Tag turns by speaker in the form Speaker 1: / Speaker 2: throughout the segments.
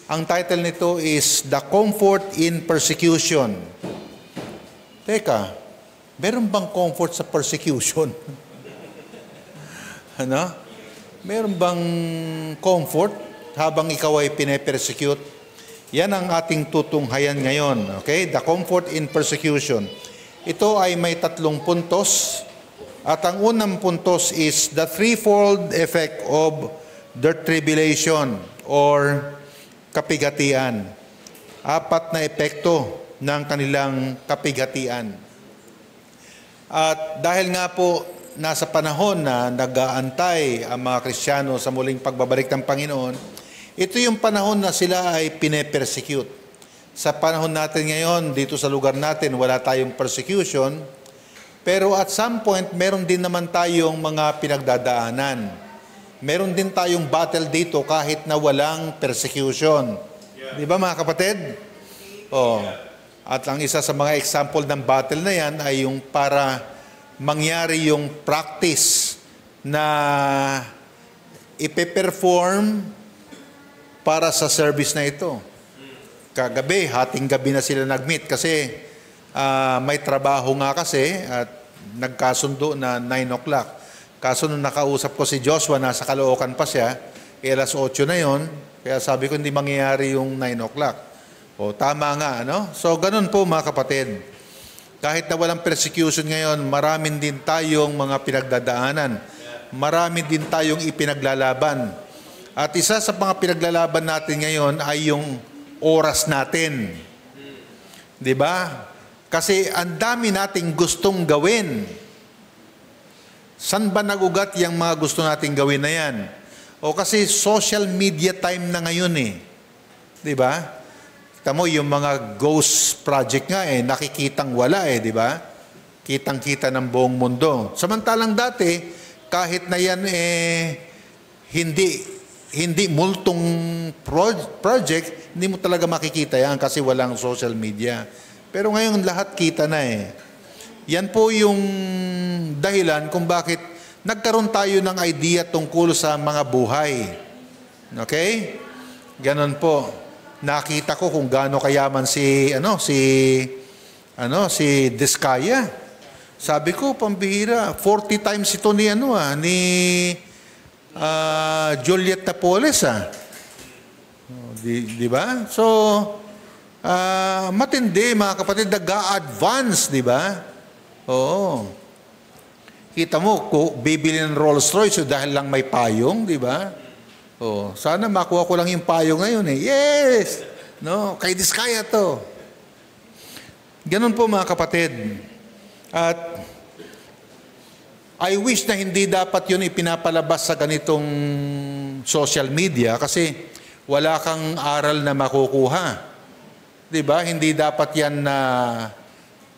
Speaker 1: Ang title nito is The Comfort in Persecution. Teka, meron bang comfort sa persecution? Ano? Meron bang comfort habang ikaw ay pine-persecute? Yan ang ating tutunghayan ngayon. Okay? The comfort in persecution. Ito ay may 3 puntos. At ang unang puntos is the threefold effect of their tribulation or kapigatian. 4 na epekto ng kanilang kapigatian. At dahil nga po nasa panahon na nag-aantay ang mga Kristiyano sa muling pagbabalik ng Panginoon, ito yung panahon na sila ay pine-persecute. Sa panahon natin ngayon, dito sa lugar natin, wala tayong persecution, pero at some point, meron din naman tayong mga pinagdadaanan. Meron din tayong battle dito kahit na walang persecution. Di ba mga kapatid? Oh. At ang isa sa mga example ng battle na yan ay yung para mangyari yung practice na ipe-perform para sa service na ito. Kagabi, hating gabi na sila nag-meet kasi may trabaho nga kasi at nagkasundo na 9 o'clock. Kaso nung nakausap ko si Joshua, nasa Caloocan pa siya, alas 8 na yon, kaya sabi ko hindi mangyayari yung 9 o'clock. O tama nga, ano? So ganun po mga kapatid. Kahit na walang persecution ngayon, maraming din tayong mga pinagdadaanan. Maraming din tayong ipinaglalaban. At isa sa mga pinaglalaban natin ngayon ay yung oras natin. Di ba? Kasi ang dami nating gustong gawin. San ba nagugat yung mga gusto nating gawin na yan? O kasi social media time na ngayon eh. Di ba? Kita mo yung mga ghost project nga eh, nakikitang wala eh, di ba? Kitang-kita ng buong mundo. Samantalang dati, kahit na yan eh, hindi multong project, hindi mo talaga makikita yan kasi walang social media. Pero ngayon lahat kita na eh. Yan po yung dahilan kung bakit nagkaroon tayo ng idea tungkol sa mga buhay. Okay? Ganon po. Nakita ko kung gaano kayaman si Diskaya. Sabi ko, pambihira, 40 times ito ni Juliet Napoles Di ba? So, matindi mga kapatid, nag-a-advance, di ba? Oo. Kita mo, bibili ng Rolls Royce dahil lang may payong, di ba? Oh, sana makuha ko lang yung payong ngayon eh. Yes! No, kay Diskaya to. Ganun po mga kapatid. At I wish na hindi dapat yun ipinapalabas sa ganitong social media kasi wala kang aral na makukuha. Di ba? Hindi dapat yan na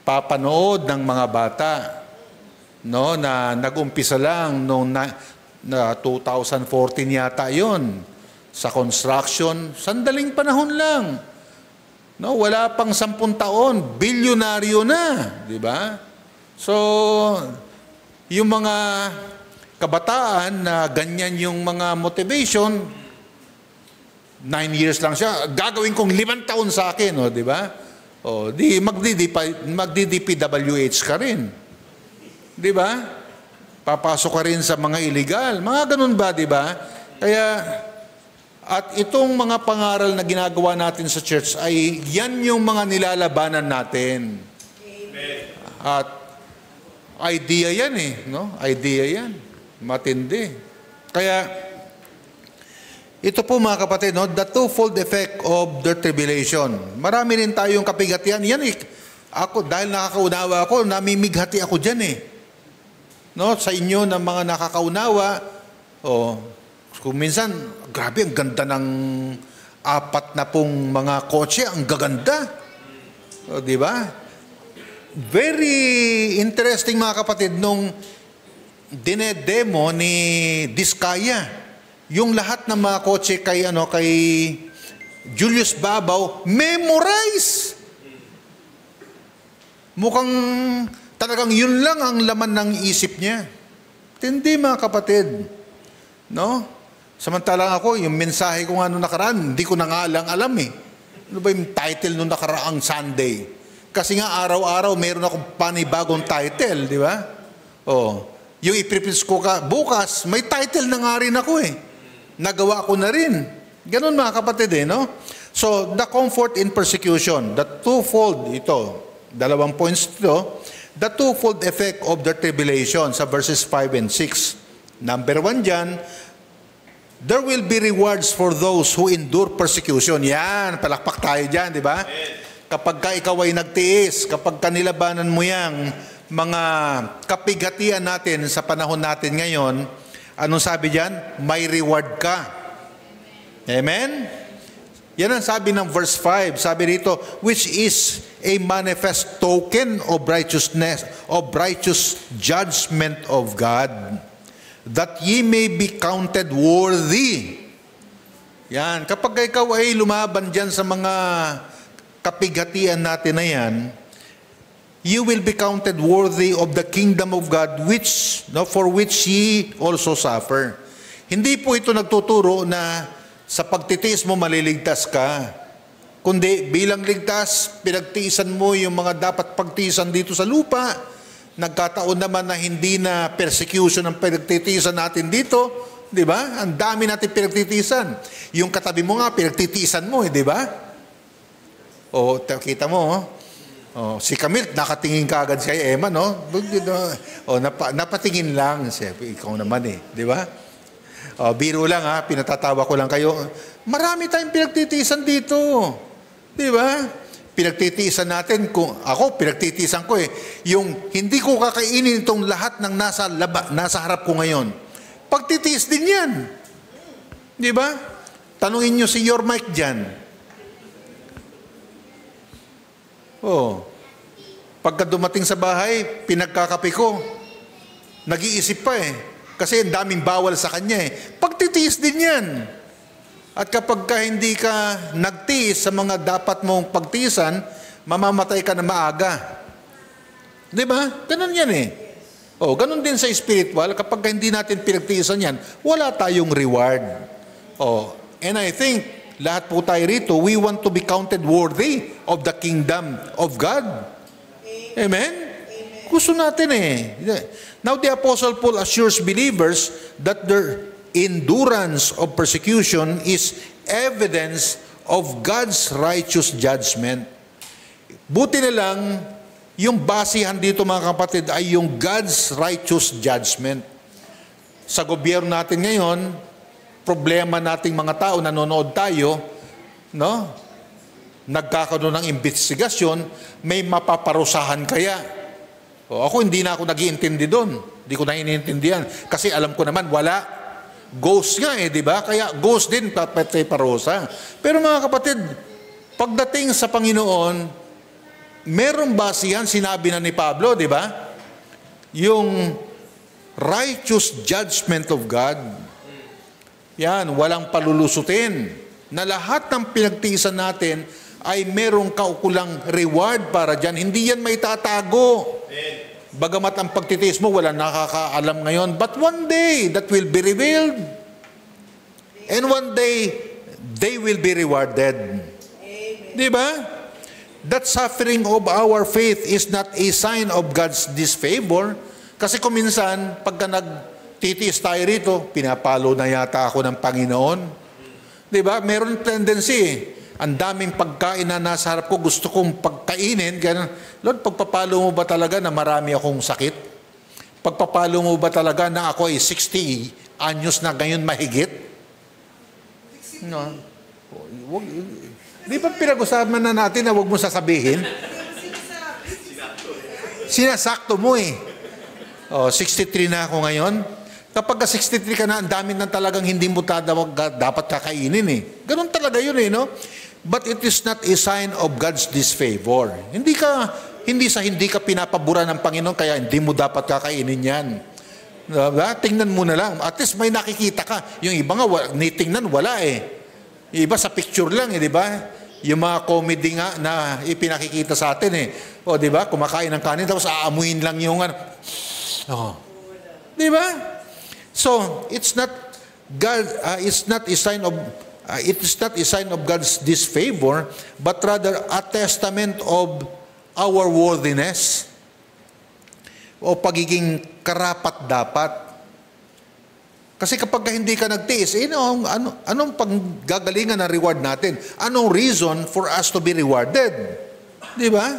Speaker 1: papanood ng mga bata, no, na nag-umpisa lang noong 2014 yata yon sa construction, sandaling panahon lang. No, wala pang 10 taon, bilyonaryo na, di ba? So, yung mga kabataan na ganyan yung mga motivation, 9 years lang siya, gagawin kong 5 taon sa akin, di ba? O, di magdi-DPWH ka rin. Di ba? Papasok ka rin sa mga illegal. Mga ganun ba, di ba? Kaya, at itong mga pangaral na ginagawa natin sa church ay yan yung mga nilalabanan natin. Amen. At idea yan eh, no? Idea yan. Matindi. Kaya, ito po mga kapatid, no? The twofold effect of the tribulation. Marami rin tayong kapigatian. Yan eh. Ako, dahil nakakaunawa ako, namimighati ako dyan eh. No? Sa inyo na mga nakakaunawa, kung minsan, grabe, ang ganda ng 4 na pong mga kotse, ang gaganda. Di ba? Very interesting mga kapatid, nung dinedemo ni Diskaya, yung lahat ng mga kotse kay Julius Babaw, memorize. Mukhang talagang yun lang ang laman ng isip niya. Hindi mga kapatid. No? Samantalang ako, yung mensahe ko nga nung nakaraan, hindi ko na nga alam eh. Ano ba yung title nung nakaraang Sunday? Kasi nga araw-araw meron akong panibagong title, di ba? Oh, yung i-prepare ko bukas, may title na nga rin ako eh. Nagawa ko na rin. Ganun mga kapatid eh, no? So, the comfort in persecution, the twofold ito, dalawang points ito, the twofold effect of the tribulation sa verses 5 and 6. Number 1 dyan, there will be rewards for those who endure persecution. Yan, palakpak tayo dyan, di ba? Kapag ka ikaw ay nagtiis, kapag ka nilabanan mo yang mga kapighatian natin sa panahon natin ngayon, anong sabi dyan? May reward ka. Amen? Yan ang sabi ng verse 5. Sabi rito, which is a manifest token of righteousness, of righteous judgment of God, that ye may be counted worthy. Yan. Kapag ikaw ay lumaban dyan sa mga kapighatian natin na yan, you will be counted worthy of the kingdom of God, which, no, for which ye also suffer. Hindi po ito nagtuturo na sa pagtitiis mo maliligtas ka. Kundi bilang ligtas, pinagtiisan mo yung mga dapat pagtiisan dito sa lupa. Nagkataon naman na hindi na persecution ang pinagtitiisan natin dito, di ba? Ang dami natin pinagtitiisan. Yung katabi mo nga, pinagtitiisan mo, di ba? O, kita mo, oh, si Camille, nakatingin ka agad kay Emma, no? O, napatingin lang. Siyempre, ikaw naman eh, di ba? O, biro lang ha, pinatatawa ko lang kayo. Marami tayong pinagtitiisan dito. Di ba? Pinagtitiisan natin, ako pinagtitiisan ko eh, yung hindi ko kakainin itong lahat ng nasa harap ko ngayon. Pagtitiis din yan. Di ba? Tanungin nyo si Your Mike dyan. Oh, pagka dumating sa bahay, pinagkakape ko, nag-iisip pa eh. Kasi ang daming bawal sa kanya eh. Pagtitiis din yan. At kapag ka hindi ka nagtiis sa mga dapat mong pagtiisan, mamamatay ka na maaga. Di ba? Ganun yan eh. O, ganun din sa spiritual. Kapag hindi natin pinagtiisan yan, wala tayong reward. O, and I think, lahat po tayo rito, we want to be counted worthy of the kingdom of God. Amen? Gusto natin eh. Now, the Apostle Paul assures believers that their endurance of persecution is evidence of God's righteous judgment. Buti na lang, yung basihan dito mga kapatid ay yung God's righteous judgment. Sa gobyerno natin ngayon, problema nating mga tao, nanonood tayo, no? Nagkakaroon ng investigasyon, may mapaparusahan kaya. O, ako hindi na ako nag-iintindi doon. Hindi ko na iniintindihan. Kasi alam ko naman, wala. Ghost nga eh, di ba? Kaya ghost din, patay parusa. Pero mga kapatid, pagdating sa Panginoon, merong basihan, sinabi na ni Pablo, di ba? Yung righteous judgment of God. Yan, walang palulusutin. Na lahat ng pinagtiisan natin ay merong kaukulang reward para dyan. Hindi yan may tatago. Bagamat ang pagtitiis mo, wala nakakaalam ngayon. But one day, that will be revealed. And one day, they will be rewarded. Di ba? That suffering of our faith is not a sign of God's disfavor. Kasi kung minsan, pagka nagtitiis tayo rito, pinapalo na yata ako ng Panginoon. Di ba? Meron tendency. Ang daming pagkain na nasa harap ko, gusto kong pagkainin. Ganun. Lord, pagpapalo mo ba talaga na marami akong sakit? Pagpapalo mo ba talaga na ako ay 60 anyos na ngayon mahigit? No. Di ba pinag-usapan na natin na huwag mo sasabihin? Sinasakto mo eh. Oh, 63 na ako ngayon. Kapag 63 ka na, ang dami na talagang hindi mo dapat kakainin eh. Ganun talaga yun eh, no? But it is not a sign of God's disfavor. Hindi ka pinapabura ng Panginoon, kaya hindi mo dapat kakainin yan. Diba? Tingnan mo na lang. At least may nakikita ka. Yung iba nga, tingnan, wala eh. Yung iba sa picture lang eh, di ba? Yung mga comedy nga na ipinakikita sa atin eh. O, di ba? Kumakain ng kanin, tapos aamuin lang yung ano. Oh. Di ba? So, it's not God is not a sign of it is not a sign of God's disfavor, but rather a testament of our worthiness o pagiging karapat-dapat. Kasi kapag hindi ka nagtiis, anong panggagalingan ng reward natin? Anong reason for us to be rewarded? Di ba?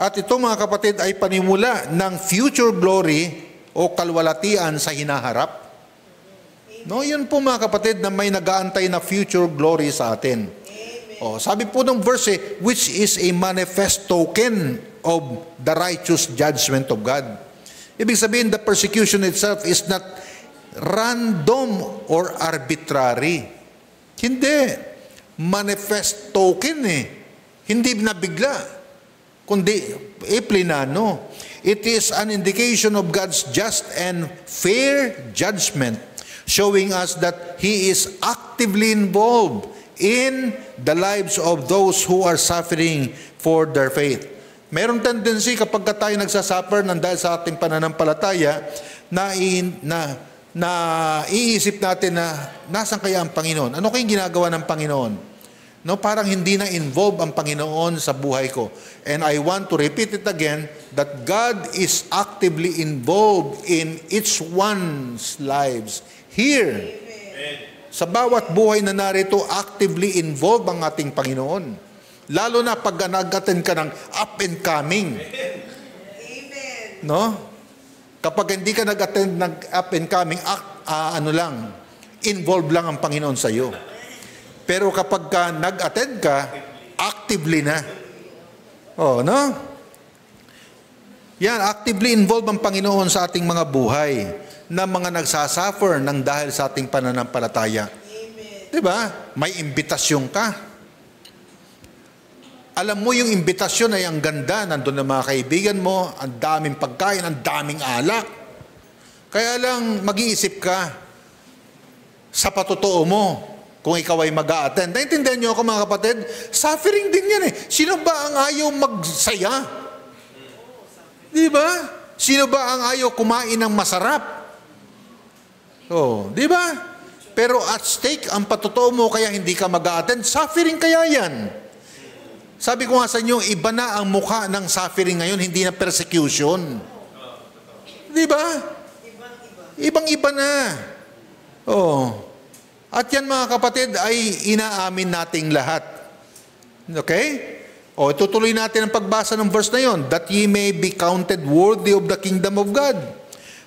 Speaker 1: At ito mga kapatid ay panimula ng future glory o kalwalatian sa hinaharap. No, yun po mga kapatid na may nag-aantay na future glory sa atin. Sabi po ng verse, which is a manifest token of the righteous judgment of God. Ibig sabihin, the persecution itself is not random or arbitrary. Hindi. Manifest token Hindi nabigla, kundi plinano. It is an indication of God's just and fair judgment, showing us that He is actively involved in the lives of those who are suffering for their faith. Merong tendency kapag tayo nagsasuffer ng dahil sa ating pananampalataya na iisip natin na nasan kaya ang Panginoon? Ano kayong ginagawa ng Panginoon? No, parang hindi na involved ang Panginoon sa buhay ko. And I want to repeat it again that God is actively involved in each one's lives here. Sa bawat buhay na narito, actively involved ang ating Panginoon. Lalo na pag nag-attend ka ng up and coming. No? Kapag hindi ka nag-attend ng up and coming, involved lang ang Panginoon sa iyo. Pero kapag ka nag-attend ka, actively na. No? Yan, actively involved ang Panginoon sa ating mga buhay na mga nagsasuffer ng dahil sa ating pananampalataya. Diba? May imbitasyon ka. Alam mo yung imbitasyon ay ang ganda, nandun na mga kaibigan mo, ang daming pagkain, ang daming alak. Kaya lang mag-iisip ka sa patotoo mo kung ikaw ay mag-a-attend. Naintindihan niyo ako mga kapatid? Suffering din yan Sino ba ang ayaw magsaya? Di ba? Sino ba ang ayaw kumain ng masarap? Di ba? Pero at stake ang patotoo mo kaya hindi ka mag-a-attend. Suffering kaya yan. Sabi ko nga sa inyo, iba na ang mukha ng suffering ngayon, hindi na persecution. Di ba? Ibang-iba na. At yan mga kapatid ay inaamin nating lahat. Okay? Tutuloy natin ang pagbasa ng verse na yon. That ye may be counted worthy of the kingdom of God.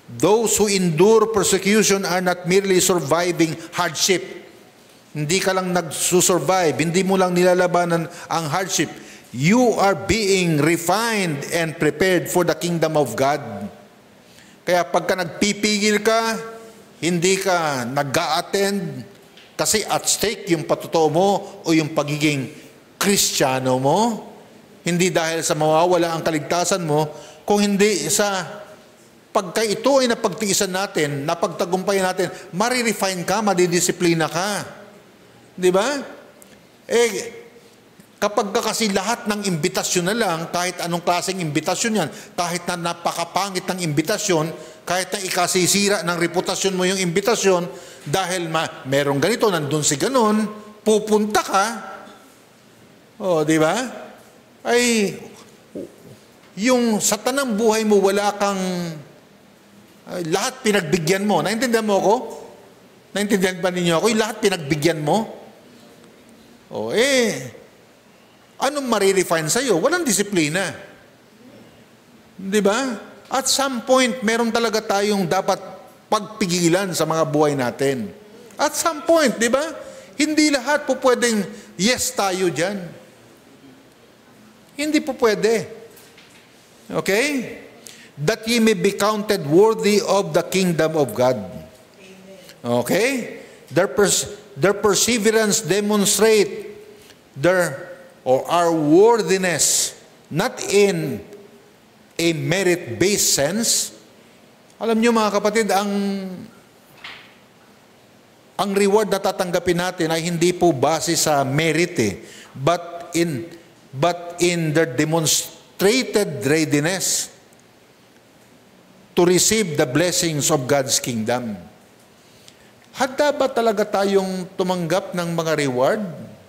Speaker 1: Those who endure persecution are not merely surviving hardship. Hindi ka lang nagsusurvive, hindi mo lang nilalabanan ang hardship. You are being refined and prepared for the kingdom of God. Kaya pagka nagpipigil ka, hindi ka nag-a-attend, kasi at stake yung patotoo mo o yung pagiging Kristiyano mo, hindi dahil sa mawawala ang kaligtasan mo, kung hindi sa pagka ito ay napagtiisan natin, napagtagumpayan natin, marirefine ka, madidisiplina ka. Di ba? Kapag kasi lahat ng imbitasyon na lang, kahit anong klaseng imbitasyon yan, kahit na napakapangit ng imbitasyon, kahit na ikasisira ng reputasyon mo yung imbitasyon, dahil merong ganito, nandun si ganon, pupunta ka, di ba? Ay, yung sa tanang buhay mo, wala kang, lahat pinagbigyan mo. Naintindihan mo ako? Naintindihan ba ninyo ako? Yung lahat pinagbigyan mo? Anong marirefine sa'yo? Walang disiplina. Di ba? At some point, meron talaga tayong dapat pagpigilan sa mga buhay natin. At some point, di ba? Hindi lahat po pwedeng yes tayo dyan. Hindi po pwede. Okay? That ye may be counted worthy of the kingdom of God. Okay? Their perseverance demonstrate our worthiness, not in a merit-based sense. Alam niyo mga kapatid, ang reward na tatanggapin natin ay hindi po base sa merit but in their demonstrated readiness to receive the blessings of God's kingdom. handa ba talaga tayong tumanggap ng mga reward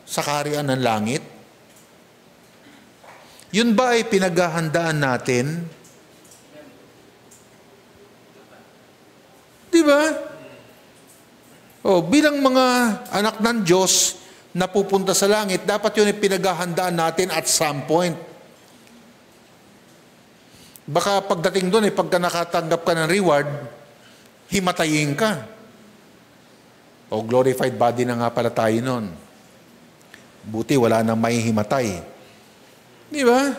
Speaker 1: sa kaharian ng langit? Yun ba ay pinaghahandaan natin? Di ba? Bilang mga anak ng Diyos na pupunta sa langit, dapat yun ay pinaghahandaan natin at some point. Baka pagdating doon, pagka nakatanggap ka ng reward, himatayin ka. Glorified body na nga pala tayo nun. Buti wala nang may himatay. Di ba?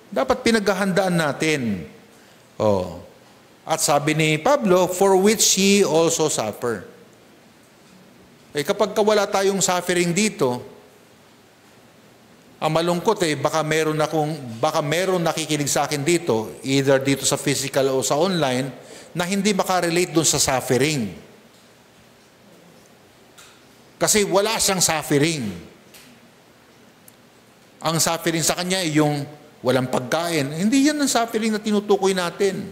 Speaker 1: Dapat pinaghahandaan natin. At sabi ni Pablo, for which he also suffer. Kapag wala tayong suffering dito, ang malungkot baka meron nakikinig sa akin dito, either dito sa physical o sa online, na hindi makarelate dun sa suffering. Kasi wala siyang suffering. Ang suffering sa kanya ay yung walang pagkain. Hindi yan ang suffering na tinutukoy natin.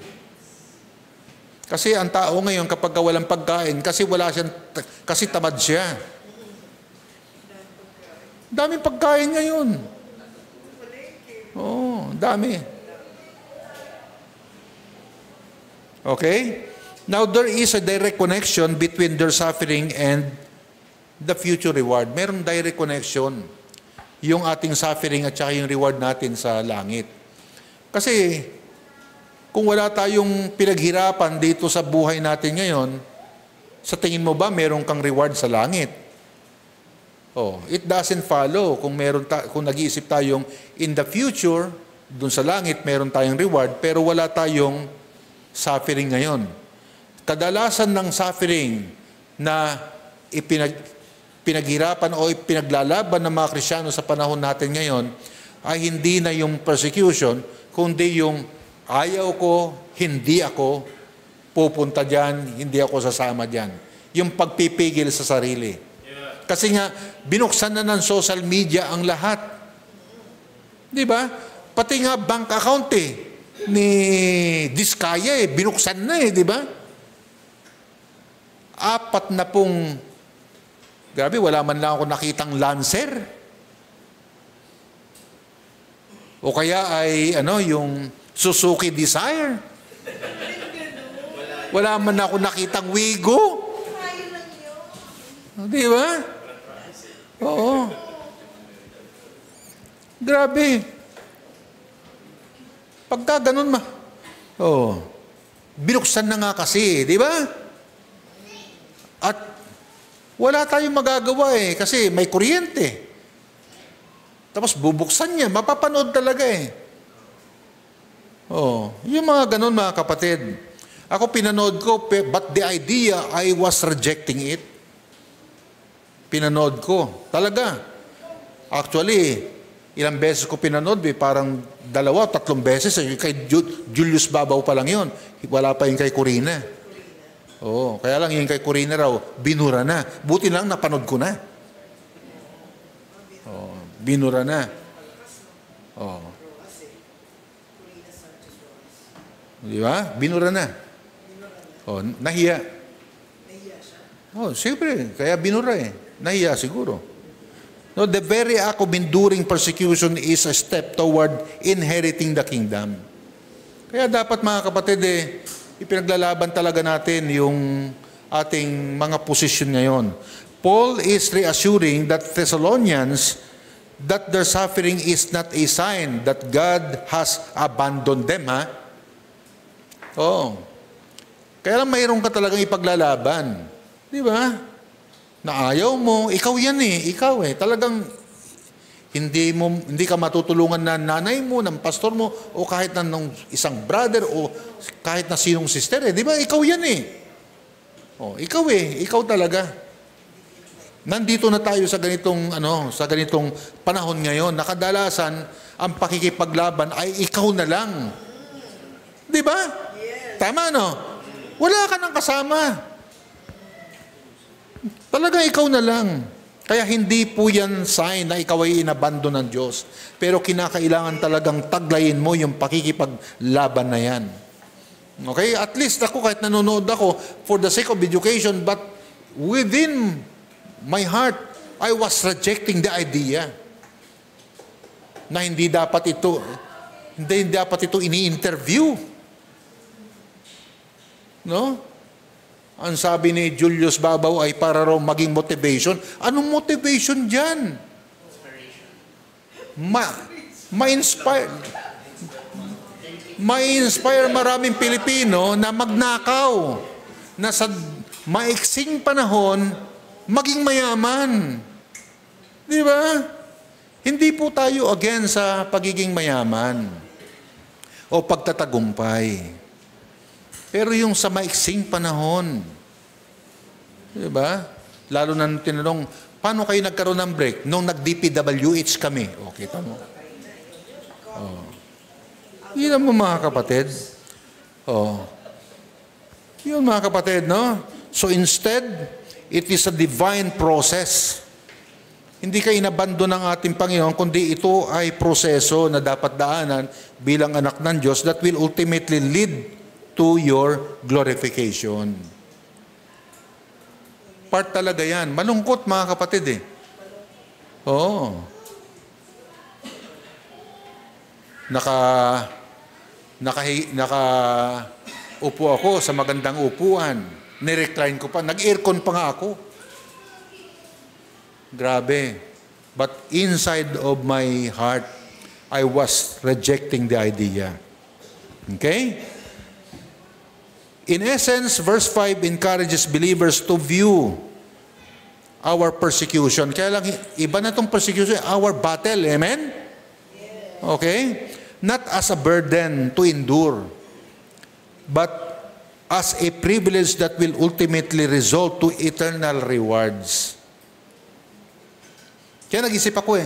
Speaker 1: Kasi ang tao ngayon kapag walang pagkain, kasi tamad siya. Daming pagkain ngayon. Dami. Okay? Now, there is a direct connection between their suffering and the future reward. Merong direct connection. Yung ating suffering at saka yung reward natin sa langit. Kasi, kung wala tayong pinaghirapan dito sa buhay natin ngayon, sa tingin mo ba meron kang reward sa langit? It doesn't follow. Kung nag-iisip tayong in the future, dun sa langit, meron tayong reward, pero wala tayong suffering ngayon. Kadalasan ng suffering na pinaghirapan o ipinaglalaban ng mga Kristiyano sa panahon natin ngayon ay hindi na yung persecution, kundi yung ayaw ko, hindi ako pupunta dyan, hindi ako sasama dyan. Yung pagpipigil sa sarili. Kasi nga, binuksan na ng social media ang lahat. Di ba? Pati nga bank account ni Diskaya binuksan na di ba? 4 na pong, grabe, wala man lang ako nakitang Lancer. O kaya ay, yung Suzuki Desire. Wala man ako nakitang Wigo. Di ba? Oo. Grabe. Pagka ganun binuksan na nga kasi, di ba? At wala tayong magagawa kasi may kuryente. Tapos bubuksan niya, mapapanood talaga yung mga ganun mga kapatid. Ako pinanood ko, but the idea, I was rejecting it. Pinanood ko. Talaga. Actually, ilang beses ko pinanood, parang 2 o 3 beses. Kay Julius Babaw pa lang yun. Wala pa yung kay Corina. Kaya lang yung kay Corina raw, binura na. Buti lang, napanood ko na. Binura na. Di ba? Binura na. Nahiya. Siyempre, kaya binura Nahiya siguro. No, the very act of enduring persecution is a step toward inheriting the kingdom. Kaya dapat mga kapatid, ipinaglalaban talaga natin yung ating mga posisyon ngayon. Paul is reassuring that Thessalonians that their suffering is not a sign that God has abandoned them, Kaya lang mayroon ka talagang ipaglalaban. Di ba? Na ayaw mo, ikaw yan ikaw talagang hindi ka matutulungan na nanay mo, ng pastor mo, o kahit na ng isang brother, o kahit na sinong sister di ba? Ikaw yan ikaw ikaw talaga. Nandito na tayo sa ganitong panahon ngayon, na kadalasan ang pakikipaglaban ay ikaw na lang. Di ba? Yes. Tama, Wala ka nang kasama. Talagang ikaw na lang. Kaya hindi po yan sign na ikaw ay inabandon ng Diyos. Pero kinakailangan talagang taglayin mo yung pakikipaglaban na yan. Okay? At least ako, kahit nanonood ako, for the sake of education, but within my heart, I was rejecting the idea na hindi dapat ito ini-interview. No? Ang sabi ni Julius Babaw ay para raw maging motivation. Anong motivation dyan? Ma-inspire maraming Pilipino na magnakaw, na sa maiksing panahon, maging mayaman. Di ba? Hindi po tayo against sa pagiging mayaman o pagtatagumpay. Pero yung sa maiksing panahon, di ba? Lalo na tinanong, paano kayo nagkaroon ng break? Nung nag-DPWH kami. O, kita mo. O. Yun mo mga kapatid. O. Yun mga kapatid, no? So instead, it is a divine process. Hindi ka inabando ng ating Panginoon, kundi ito ay proseso na dapat daanan bilang anak ng Diyos that will ultimately lead to your glorification. Part talaga yan. Malungkot mga kapatid eh. Oo. Upo ako sa magandang upuan. Nirecline ko pa. Nag-aircon pa nga ako. Grabe. But inside of my heart, I was rejecting the idea. Okay? In essence, verse 5 encourages believers to view our persecution. Kaya lang, iba na itong persecution, our battle. Amen? Okay? Not as a burden to endure, but as a privilege that will ultimately result to eternal rewards. Kaya nag-isip ako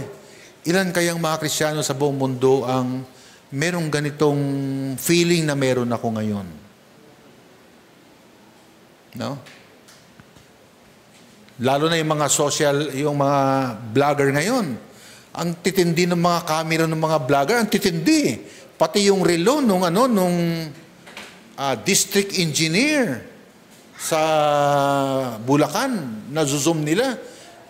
Speaker 1: ilan kayang mga Kristiyano sa buong mundo ang merong ganitong feeling na meron ako ngayon? No? Lalo na yung mga yung mga vlogger ngayon. Ang titindi ng mga camera ng mga vlogger, ang titindi. Pati yung relo nung district engineer sa Bulacan, na-zoom nila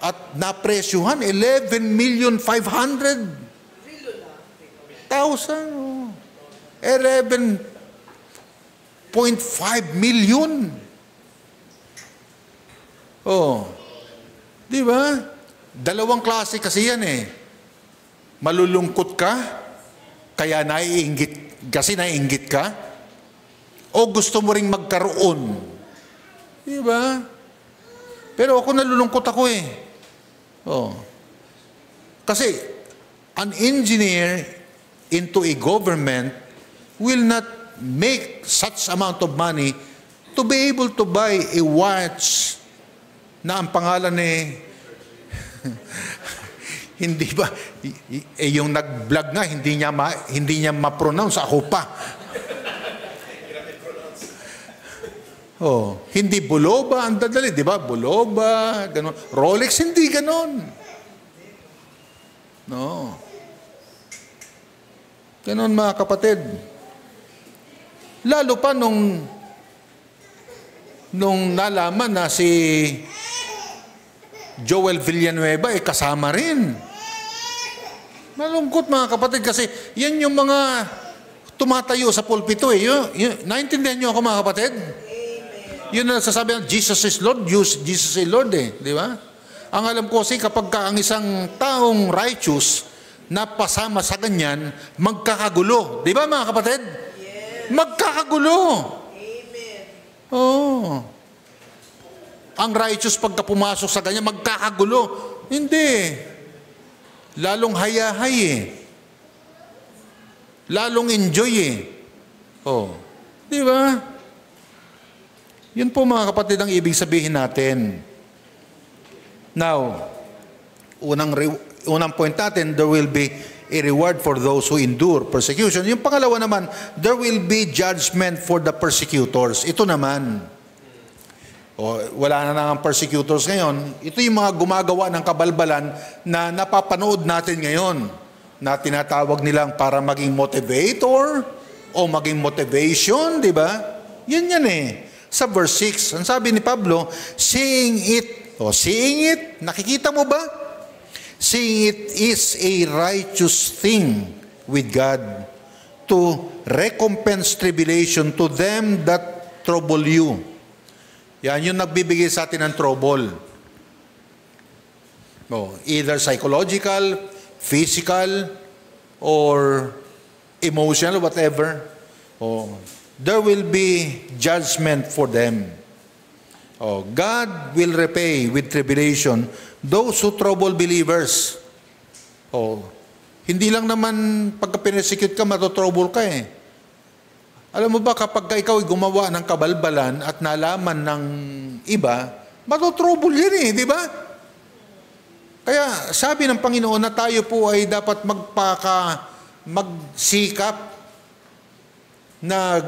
Speaker 1: at napresyuhan 11,500,000. 11.5 million. Oh. Di ba? Dalawang klase kasi yan Malulungkot ka, kaya naiinggit ka, o gusto mo ring magkaroon. Di ba? Pero ako nalulungkot ako Oh. Kasi, an engineer into a government will not make such amount of money to be able to buy a watch na ang pangalan hindi ba yung nag-vlog nga hindi niya ma-pronounce, ako pa. Oh, hindi Buloba ang dadali, di ba? Buloba, ganun. Rolex hindi ganun. No. Ganun mga kapatid. Lalo pa nung nalaman na si Joel Villanueva kasama rin. Malungkot mga kapatid kasi yan yung mga tumatayo sa pulpito naintindihan niyo ako mga kapatid? Yun na sasabi ng Jesus is Lord, Jesus is Lord di ba? Ang alam ko kasi kapag ang isang taong righteous na pasama sa ganyan, magkakagulo. Di ba mga kapatid? Yes. Magkakagulo. Amen. Oh. Ang righteous pagka pumasok sa ganyan, magkakagulo. Hindi. Lalong hayahay Lalong enjoy Oh. Di ba? Yun po mga kapatid ang ibig sabihin natin. Now, unang point natin, there will be a reward for those who endure persecution. Yung pangalawa naman, there will be judgment for the persecutors. Ito naman, wala na ang persecutors ngayon. Ito yung mga gumagawa ng kabalbalan na napapanood natin ngayon, na tinatawag nilang para maging motivator o maging motivation, di ba? Yan Sa verse 6, ang sabi ni Pablo, seeing it, nakikita mo ba? Seeing it is a righteous thing with God to recompense tribulation to them that trouble you. Yan yung nagbibigay sa atin ng trouble. Either psychological, physical, or emotional, whatever. There will be judgment for them. God will repay with tribulation those who trouble believers. Hindi lang naman pagka pinesecute ka, matotrouble ka eh. Alam mo ba, kapag ikaw ay gumawa ng kabalbalan at nalaman ng iba, matotrouble yan eh, di ba? Kaya sabi ng Panginoon na tayo po ay dapat magsikap na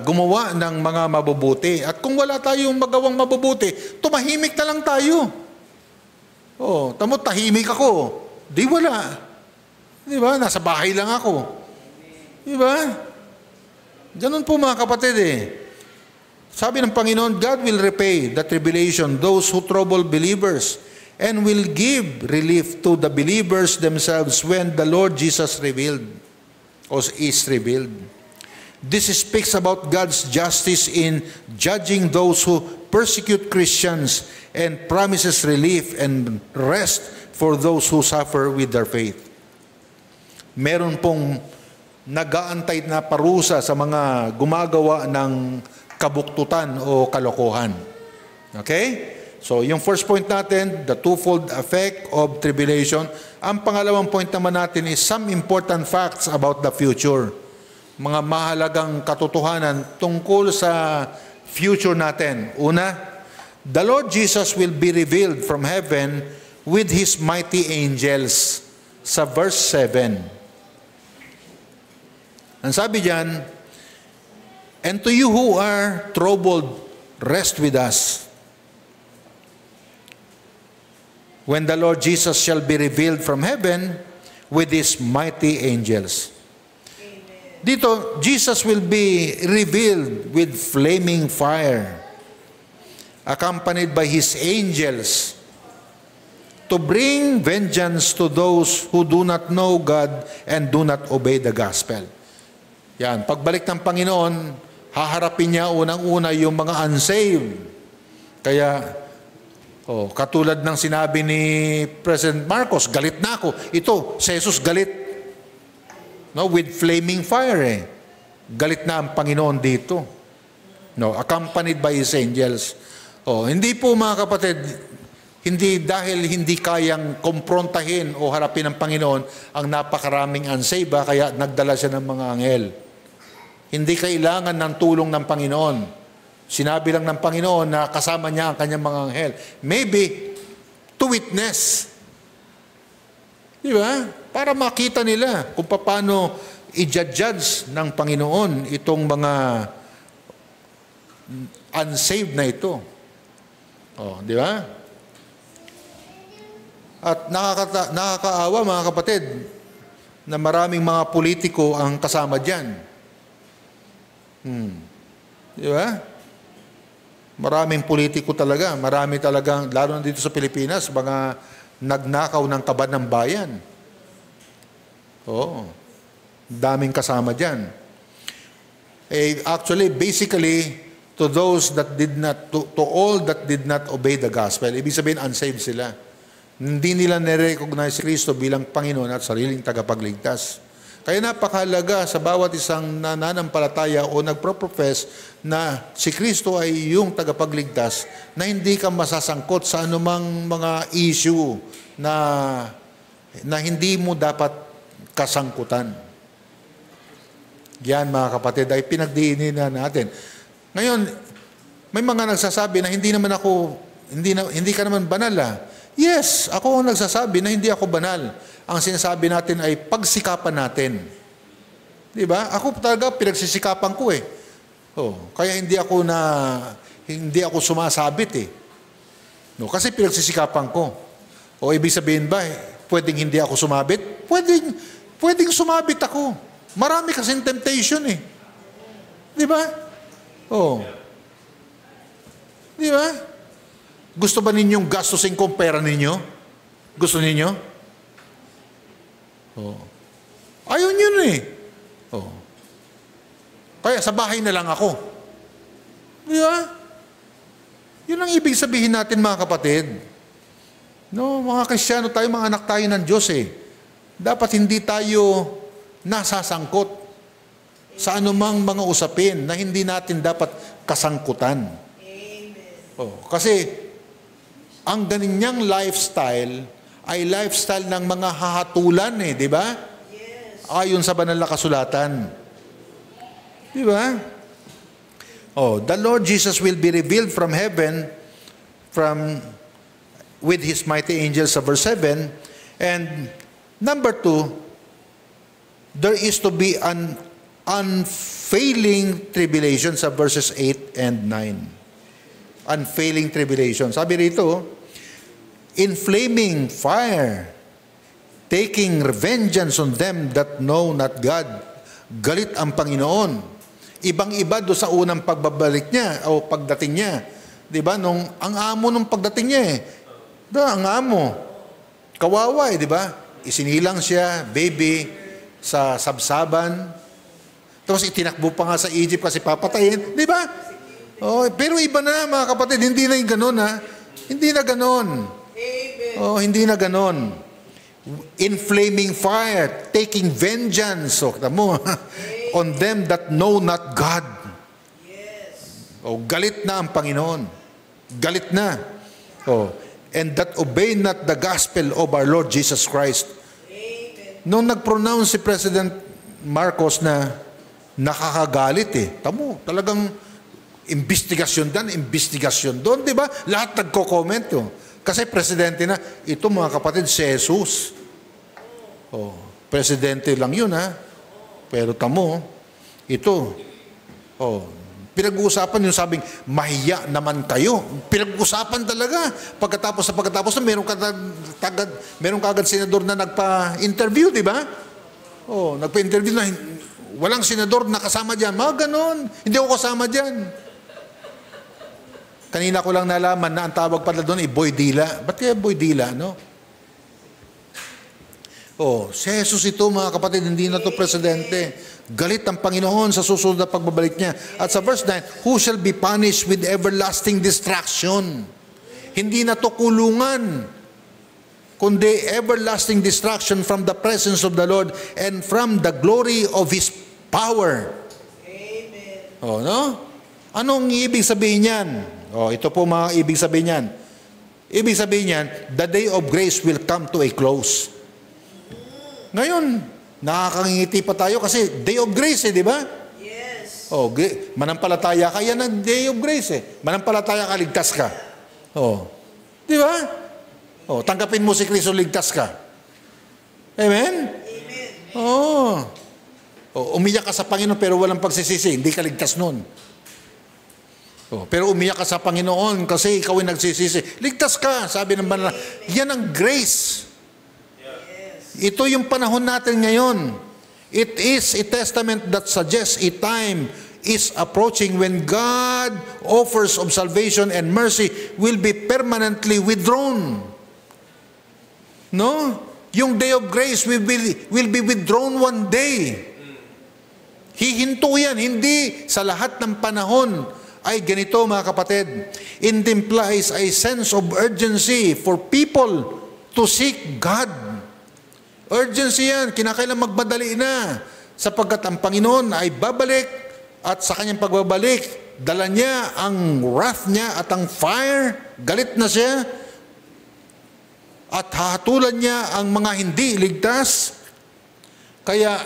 Speaker 1: gumawa ng mga mabubuti. At kung wala tayong magawang mabubuti, tumahimik na lang tayo. Tamo, tahimik ako. Di wala. Di ba? Nasa bahay lang ako. Di ba? Ganun po mga kapatid eh. Sabi ng Panginoon, God will repay the tribulation, those who trouble believers, and will give relief to the believers themselves when the Lord Jesus is revealed. This speaks about God's justice in judging those who persecute Christians and promises relief and rest for those who suffer with their faith. Meron pong nag-aantay na parusa sa mga gumagawa ng kabuktutan o kalokohan. Okay? So, yung first point natin, the twofold effect of tribulation. Ang pangalawang point naman natin is some important facts about the future. Mga mahalagang katotohanan tungkol sa future natin. Una, the Lord Jesus will be revealed from heaven with His mighty angels. Sa verse 7. Ang sabi diyan, and to you who are troubled, rest with us. When the Lord Jesus shall be revealed from heaven with His mighty angels. Amen. Dito, Jesus will be revealed with flaming fire, accompanied by His angels, to bring vengeance to those who do not know God and do not obey the gospel. Yan, pagbalik ng Panginoon, haharapin niya unang-una yung mga unsaved. Kaya, katulad ng sinabi ni President Marcos, galit na ako. Ito, si Jesus galit. With flaming fire eh. Galit na ang Panginoon dito. Accompanied by His angels. Hindi po mga kapatid, hindi dahil hindi kayang komprontahin o harapin ng Panginoon ang napakaraming unsaved, kaya nagdala siya ng mga anghel. Hindi kailangan ng tulong ng Panginoon. Sinabi lang ng Panginoon na kasama niya ang kanyang mga anghel. Maybe to witness. Di ba? Para makita nila kung paano i-judge ng Panginoon itong mga unsaved na ito. Di ba? At nakakaawa mga kapatid na maraming mga politiko ang kasama dyan. Di ba? Maraming politiko talaga. Marami talagang, lalo na dito sa Pilipinas, mga nagnakaw ng kaban ng bayan. Daming kasama dyan. Actually, basically, to those that did not, to all that did not obey the gospel, ibig sabihin, unsaved sila. Hindi nila nire-recognize si Kristo bilang Panginoon at sariling tagapagligtas. Kaya napakahalaga sa bawat isang nananampalataya o nagpro-profess na si Kristo ay yung tagapagligtas, na hindi ka masasangkot sa anumang mga issue na hindi mo dapat kasangkutan. Yan mga kapatid ay pinagdiinin na natin. Ngayon, may mga nagsasabi na hindi ka naman banal Yes, ako ang nagsasabi na hindi ako banal. Ang sinasabi natin ay pagsikapan natin. Di ba? Ako talaga pinagsisikapan ko eh. Kaya hindi ako sumasabit eh. Kasi pinagsisikapan ko. Ibig sabihin ba, pwedeng hindi ako sumabit? Pwedeng sumabit ako. Marami kasing temptation eh. Di ba? Oh. Di ba? Gusto ba ninyong gastusin kung pera ninyo? Gusto ninyo? Oh. Ayaw nyo na eh. Oh. Kaya sa bahay na lang ako. Di ba? Yun ang ibig sabihin natin, mga kapatid. No, mga Kristiyano tayo, mga anak tayo ng Diyos eh. Dapat hindi tayo nasasangkot sa anumang mga usapin na hindi natin dapat kasangkutan. Oh, kasi ang ganiyang lifestyle ay lifestyle ng mga hahatulan eh, di ba? Ayon sa banal na kasulatan. Di ba? Oh, the Lord Jesus will be revealed from heaven with His mighty angels sa verse 7. And number 2, there is to be an unfailing tribulation sa verses 8 and 9. Unfailing tribulation. Sabi rito, in flaming fire, taking vengeance on them that know not God. Galit ang Panginoon. Ibang-iba do sa unang pagbabalik niya o pagdating niya. 'Di ba? Ang amo nung pagdating niya eh. Ang amo. Kawawa eh, 'di ba? Isinilang siya, baby, sa sabsaban. Tapos itinakbo pa nga sa Egypt kasi papatayin, 'di ba? Oh, pero iba na mga kapatid, hindi na 'yung ganoon ha. Hindi na ganoon. Oh, hindi na ganoon. In flaming fire, taking vengeance, on them that know not God. Oh, galit na ang Panginoon. Galit na. Oh, and that obey not the gospel of our Lord Jesus Christ. Nung nag-pronounce si President Marcos na nakakagalit eh. Tamo, talagang investigasyon doon, di ba? Lahat nagko-comment oh. Kasi presidente na, ito mga kapatid, si Jesus. Oh, presidente lang yun ha. Pero tamo, ito. Oh, pinag-uusapan yung sabing, mahiya naman kayo. Pinag-uusapan talaga. Pagkatapos na meron kagad senador na nagpa-interview, di ba? Oh, nagpa-interview na, walang senador na kasama dyan. Mga ganon. Hindi ako kasama dyan. Kanina ko lang nalaman na ang tawag pala doon ay Boy Dila. Ba't kaya Boy Dila, no? Oh, si Jesus ito, mga kapatid, hindi na to presidente. Galit ang Panginoon sa susunod na pagbabalik niya. At sa verse 9, who shall be punished with everlasting destruction? Hindi na to kulungan, kundi everlasting destruction from the presence of the Lord and from the glory of His power. Amen. Oh, no? Anong ibig sabihin yan? Oh, ito po mga ibig sabihin yan. Ibig sabihin yan, the day of grace will come to a close. Ngayon, nakakangiti pa tayo kasi day of grace eh, di ba? Yes. Oh, manampalataya ka, yan ang day of grace eh. Manampalataya ka, ligtas ka. Oh, di ba? Oh, tanggapin mo si Kristo, ligtas ka. Amen? Amen. Oh. Oh, umiyak ka sa Panginoon pero walang pagsisisi, hindi ka ligtas nun. Oh, pero umiyak ka sa Panginoon kasi ikaw ay nagsisisi. Ligtas ka, sabi ng banal. Yan ang grace. Ito yung panahon natin ngayon. It is a testament that suggests a time is approaching when God offers of salvation and mercy will be permanently withdrawn. No? Yung day of grace will be withdrawn one day. Hihinto yan. Hindi sa lahat ng panahon ay ganito, mga kapatid. It implies a sense of urgency for people to seek God. Urgency yan. Kinakailangan magmadali na. Sapagkat ang Panginoon ay babalik at sa kanyang pagbabalik, dala niya ang wrath niya at ang fire. Galit na siya. At hahatulan niya ang mga hindi ligtas. Kaya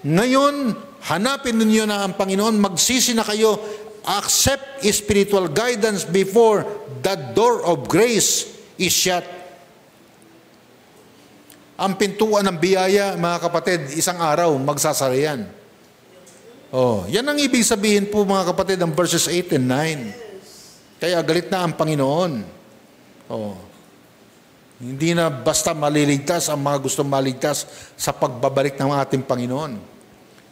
Speaker 1: ngayon, hanapin ninyo na ang Panginoon, magsisi na kayo, accept spiritual guidance before the door of grace is shut. Ang pintuan ng biyaya, mga kapatid, isang araw, magsasara yan. Oh, yan ang ibig sabihin po, mga kapatid, ng verses 8 and 9. Kaya galit na ang Panginoon. Oh, hindi na basta maliligtas ang mga gustong maligtas sa pagbabalik ng ating Panginoon.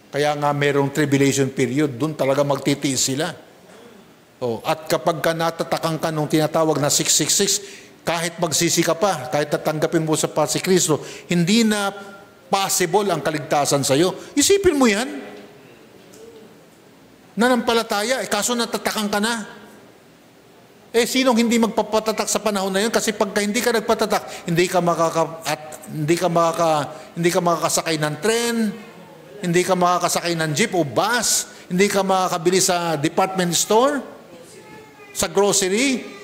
Speaker 1: Kaya nga merong tribulation period, doon talaga magtitiis sila. At kapag ka natatakang ka nung tinatawag na 666, kahit magsisi ka pa, kahit tatanggapin mo sa si Kristo, hindi na possible ang kaligtasan sa iyo. Isipin mo yan. Nanampalataya, kaso natatakang ka na. Sinong hindi magpapatatak sa panahon na yun? Kasi pagka hindi ka nagpatatak, hindi ka makakasakay ng tren, hindi ka makakasakay ng jeep o bus, hindi ka makakabili sa department store, sa grocery.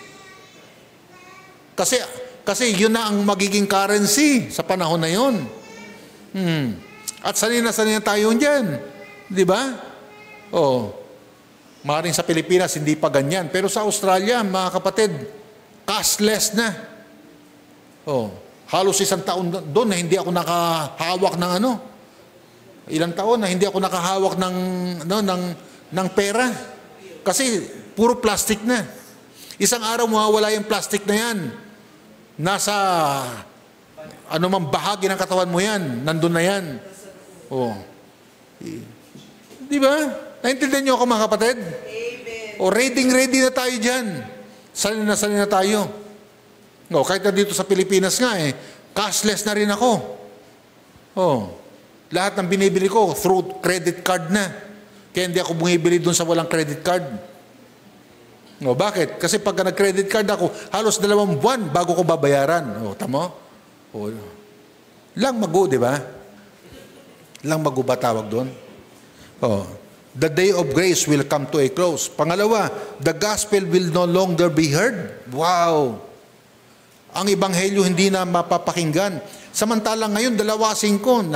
Speaker 1: Kasi yun na ang magiging currency sa panahon na yun. At sanay na tayo dyan. Di ba? Maaaring sa Pilipinas, hindi pa ganyan. Pero sa Australia, mga kapatid, cashless na. Halos isang taon doon na hindi ako nakahawak ng ilang taon na hindi ako nakahawak ng pera. Kasi puro plastic na. Isang araw mawawala yung plastic na yan. Nasa anumang bahagi ng katawan mo yan, nandun na yan. Di ba? Naintindihan niyo ako, mga kapatid? Amen. Ready na tayo dyan. Sanay na tayo. Kahit na dito sa Pilipinas nga cashless na rin ako. Lahat ng binibili ko through credit card na. Kaya hindi ako bumibili doon sa walang credit card. Bakit? Kasi pagka nag-credit card ako, halos 2 buwan bago ko babayaran. Tamo? Langmago, di ba? Langmago ba tawag doon? The day of grace will come to a close. Pangalawa, the gospel will no longer be heard. Wow! Ang ebanghelyo hindi na mapapakinggan. Samantalang ngayon, 2:5,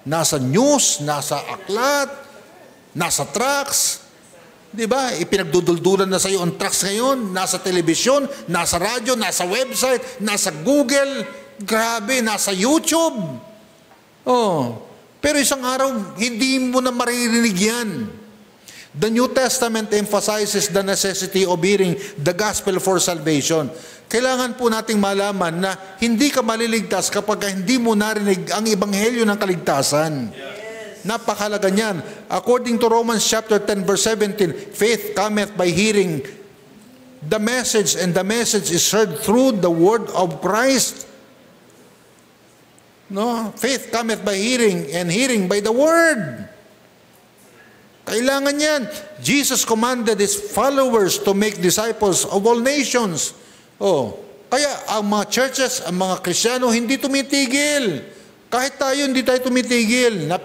Speaker 1: nasa news, nasa aklat, nasa tracts. Di ba? Ipinagduduldulan na sa iyo ang tracts ngayon, nasa telebisyon, nasa radyo, nasa website, nasa Google, grabe, nasa YouTube. Pero isang araw, hindi mo na maririnig yan. The New Testament emphasizes the necessity of hearing the gospel for salvation. Kailangan po nating malaman na hindi ka maliligtas kapag hindi mo narinig ang ebanghelyo ng kaligtasan. Yes. Napakalaga niyan. According to Romans chapter 10 verse 17, faith cometh by hearing the message, and the message is heard through the word of Christ. Faith cometh by hearing, and hearing by the word. Kailangan yan. Jesus commanded His followers to make disciples of all nations. Kaya ang mga churches, ang mga Kristiyano, hindi tumitigil. Kahit tayo, hindi tayo tumitigil na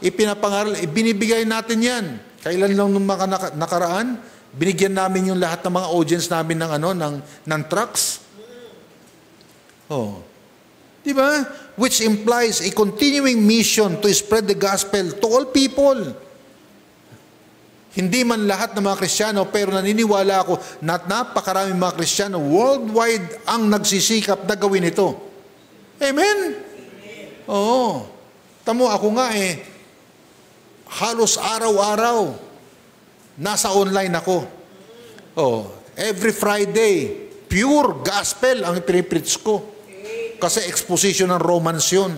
Speaker 1: ipinapangaral, ibinibigay natin yan. Kailan lang nung mga nakaraan, binigyan namin yung lahat ng mga audience namin ng trucks. Di ba? Which implies a continuing mission to spread the gospel to all people. Hindi man lahat ng mga Kristiyano, pero naniniwala ako na napakaraming mga Kristiyano worldwide ang nagsisikap na gawin ito. Amen? Tamo, ako nga halos araw-araw nasa online ako. Every Friday, pure gospel ang pinipreach ko. Kasi exposition ng Romans yun.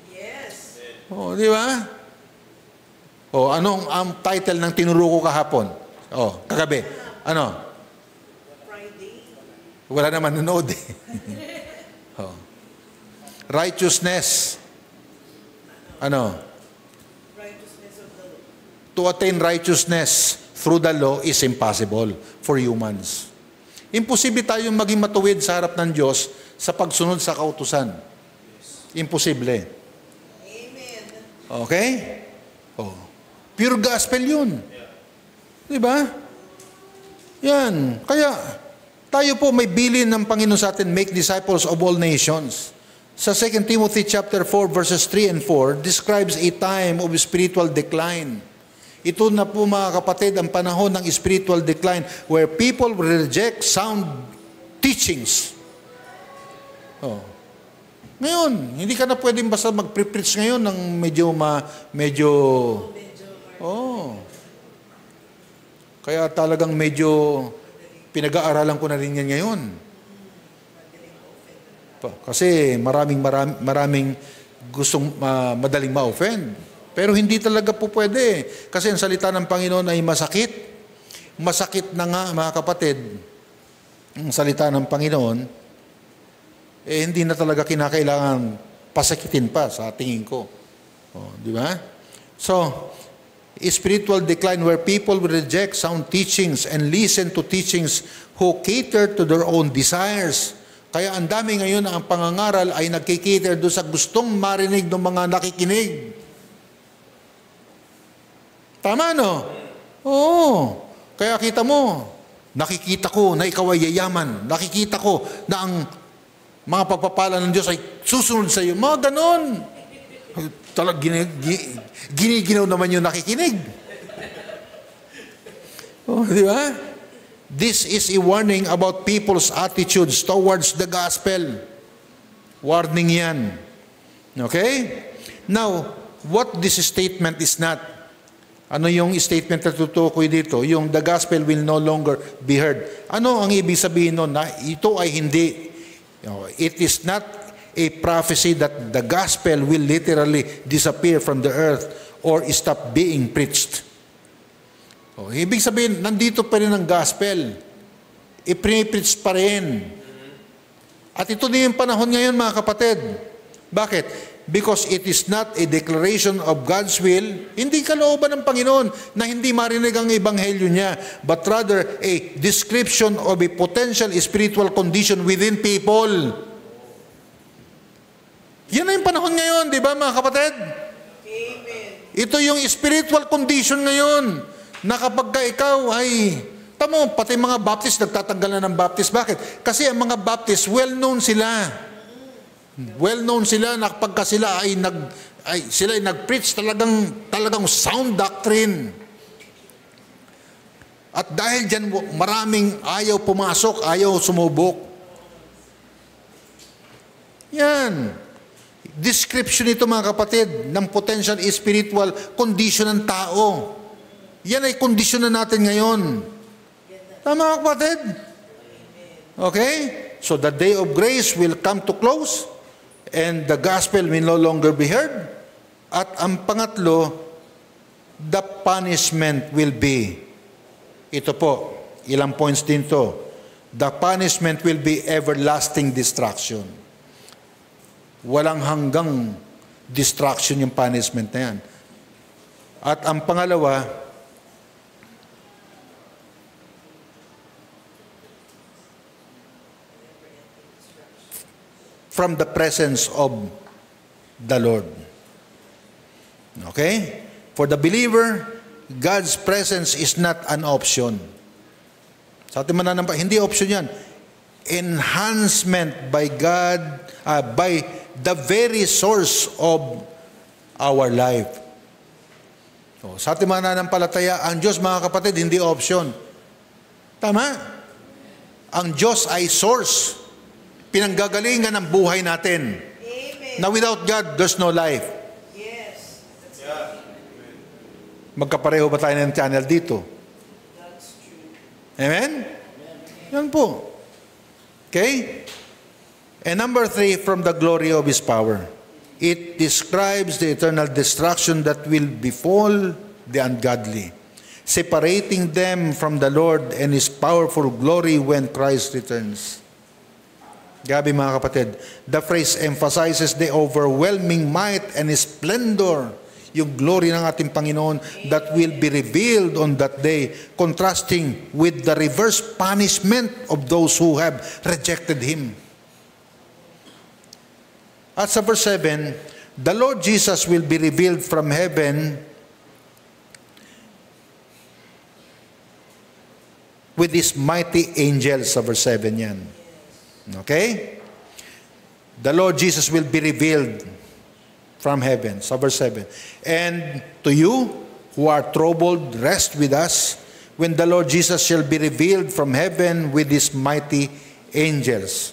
Speaker 1: Yes. Di ba? Anong ang title ng tinuro ko kahapon? Kagabi. Ano? Friday. Wala naman nanood eh. Righteousness. Righteousness of the law. To attain righteousness through the law is impossible for humans. Imposible tayong maging matuwid sa harap ng Diyos sa pagsunod sa kautusan. Imposible. Amen. Okay? Pure gospel yun. Di ba? Yan. Kaya, tayo po may bilin ng Panginoon sa atin, make disciples of all nations. Sa 2 Timothy chapter 4 verses 3 and 4 describes a time of spiritual decline. Ito na po, mga kapatid, ang panahon ng spiritual decline where people reject sound teachings. Ngayon, hindi ka na pwedeng basta mag-preach ngayon ng medyo kaya talagang medyo pinag-aaralan ko na rin yan ngayon. Kasi maraming gustong madaling ma-offend. Pero hindi talaga po pwede. Kasi ang salita ng Panginoon ay masakit. Masakit na nga, mga kapatid, ang salita ng Panginoon, hindi na talaga kinakailangan pasakitin pa sa tingin ko. Di ba? So, spiritual decline where people will reject sound teachings and listen to teachings who cater to their own desires. Kaya ang dami ngayon na ang pangangaral ay nagkikater doon sa gustong marinig ng mga nakikinig. Tama, no? Oo. Kaya kita mo, nakikita ko na ikaw ay yayaman. Nakikita ko na ang mga pagpapala ng Diyos ay susunod sa iyo. Mga ganon. Giniginaw naman yung nakikinig. Di ba? This is a warning about people's attitudes towards the gospel. Warning yan. Okay? Now, what this statement is not. Ano yung statement na tutukoy dito? Yung the gospel will no longer be heard. Ano ang ibig sabihin nun? Na ito ay hindi. It is not a prophecy that the gospel will literally disappear from the earth or stop being preached. Ibig sabihin, nandito pa rin ang gospel. I-preach pa rin. At ito din yung panahon ngayon, mga kapatid. Bakit? Because it is not a declaration of God's will, hindi kalooban ng Panginoon na hindi marinig ang ebanghelyo niya, but rather a description of a potential spiritual condition within people. Yan na yung panahon ngayon, di ba, mga kapatid? Amen. Ito yung spiritual condition ngayon, na kapag ka ikaw ay, tamo, pati mga Baptist nagtatanggal na ng Baptist. Bakit? Kasi ang mga Baptist, well-known sila. Well-known sila na kapag sila ay nag-preach talagang sound doctrine. At dahil dyan, maraming ayaw pumasok, ayaw sumubok. Yan. Description ito, mga kapatid, ng potential spiritual condition ng tao. Yan ay kondisyon na natin ngayon. Tama, mga kapatid? Okay? So the day of grace will come to close and the gospel will no longer be heard. At ang pangatlo, the punishment will be, ito po, ilang points din to. The punishment will be everlasting destruction. Walang hanggang destruction yung punishment na yan. At ang pangalawa, from the presence of the Lord. Okay? For the believer, God's presence is not an option. Sa ating mananampa, hindi option yan. Enhancement by God, by the very source of our life. So, sa ating mananampalataya, ang Diyos, mga kapatid, hindi option. Tama? Ang Diyos ay source. Pinanggagalingan ng buhay natin. Amen. Na without God, there's no life.
Speaker 2: Yes.
Speaker 1: Magkapareho ba tayo ng channel dito?
Speaker 2: That's true.
Speaker 1: Amen? Yan po. Okay? And number 3, from the glory of His power. It describes the eternal destruction that will befall the ungodly, separating them from the Lord and His powerful glory when Christ returns. Gabi, mga kapatid, the phrase emphasizes the overwhelming might and splendor, yung glory ng ating Panginoon that will be revealed on that day, contrasting with the reverse punishment of those who have rejected Him. At sa verse 7, the Lord Jesus will be revealed from heaven with His mighty angels, sa verse 7 yan. Okay? The Lord Jesus will be revealed from heaven. So verse 7. And to you who are troubled, rest with us when the Lord Jesus shall be revealed from heaven with His mighty angels.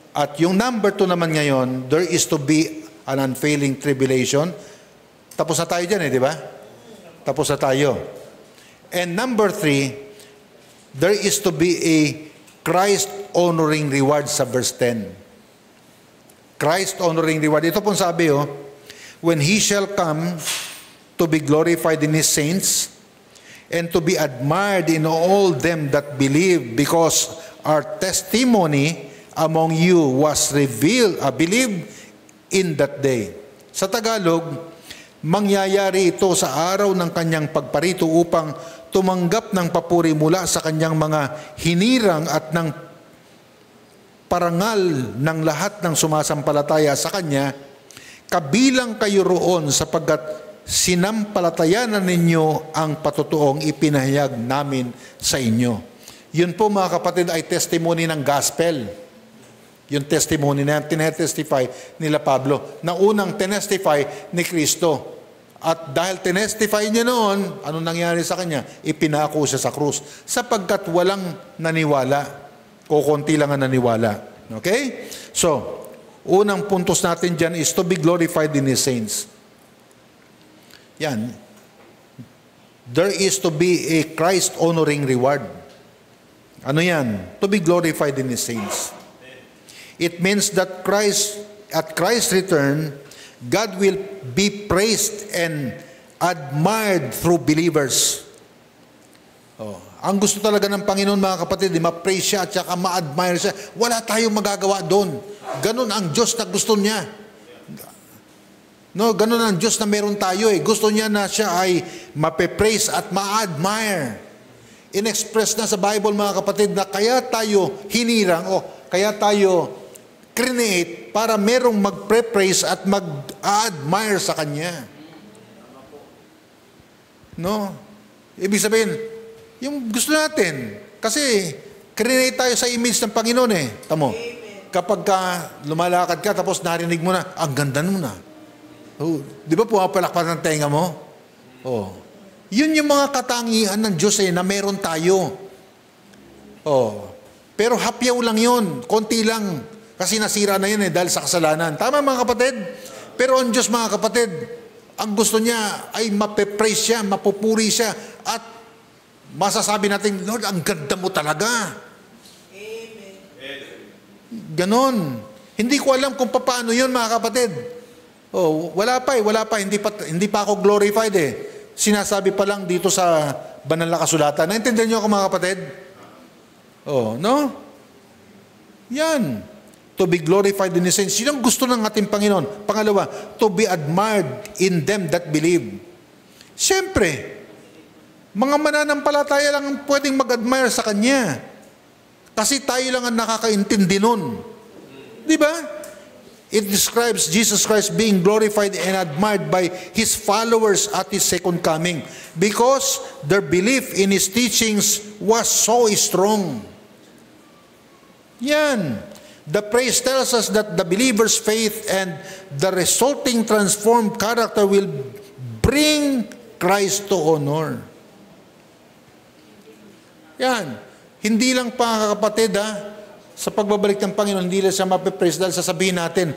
Speaker 1: At yung number 2 naman ngayon, there is to be an unfailing tribulation. Tapos na tayo dyan di ba? Tapos na tayo. And number 3, there is to be a Christ-honoring reward sa verse 10. Christ-honoring reward. Ito pong sabi, when He shall come, to be glorified in His saints, and to be admired in all them that believe, because our testimony among you was believed in that day. Sa Tagalog, mangyayari ito sa araw ng kanyang pagparito upang tumanggap ng papuri mula sa kanyang mga hinirang at ng parangal ng lahat ng sumasampalataya sa kanya, kabilang kayo roon sapagkat sinampalatayanan ninyo ang patutuong ipinahayag namin sa inyo. Yun po mga kapatid ay testimony ng gospel. Yung testimony na yan, tinetestify nila Pablo, na unang tinestify ni Kristo. At dahil tinestify niya noon, ano nangyari sa kanya? Ipinako siya sa krus. Sapagkat walang naniwala, o konti lang ang naniwala. Okay? So, unang puntos natin dyan is to be glorified in His saints. Yan. There is to be a Christ-honoring reward. Ano yan? To be glorified in His saints. It means that at Christ's return, God will be praised and admired through believers. Oh, ang gusto talaga ng Panginoon mga kapatid, ma-praise siya at saka ma-admire siya. Wala tayong magagawa doon. Ganon ang Diyos na gusto niya. No, ganon ang Diyos na meron tayo eh. Gusto niya na siya ay mape-praise at ma-admire. In-express na sa Bible mga kapatid na kaya tayo hinirang o kaya tayo create para merong magpre-praise at mag-admire sa Kanya. No? Ibig sabihin, yung gusto natin, kasi create tayo sa image ng Panginoon eh. Tamo, kapag lumalakad ka tapos narinig mo na, ang ganda mo na. Oh, di ba pumapalakpat ng tenga mo? Oh. Yun yung mga katangian ng Diyos eh, na meron tayo. Oh. Pero hapyaw lang yun, konti lang. Kasi nasira na yun eh dahil sa kasalanan. Tama mga kapatid? Pero ang Diyos mga kapatid, ang gusto niya ay mape-praise siya, mapupuri siya, at masasabi natin, Lord, ang ganda mo talaga.
Speaker 2: Amen.
Speaker 1: Ganon. Hindi ko alam kung paano yun mga kapatid. Oh, wala pa, hindi pa ako glorified eh. Sinasabi pa lang dito sa banal na kasulatan. Naintindihan niyo ako mga kapatid? Oh, no? Yan. To be glorified in His saints. Yun ang gusto ng ating Panginoon. Pangalawa, to be admired in them that believe. Siyempre, mga mananampalataya lang ang pwedeng mag-admire sa Kanya. Kasi tayo lang ang nakakaintindi nun. Di ba? It describes Jesus Christ being glorified and admired by His followers at His second coming because their belief in His teachings was so strong. Yan. The praise tells us that the believer's faith and the resulting transformed character will bring Christ to honor. Yan. Hindi lang pa kapatid sa pagbabalik ng Panginoon, hindi lang siya mapipraise dahil sasabihin natin.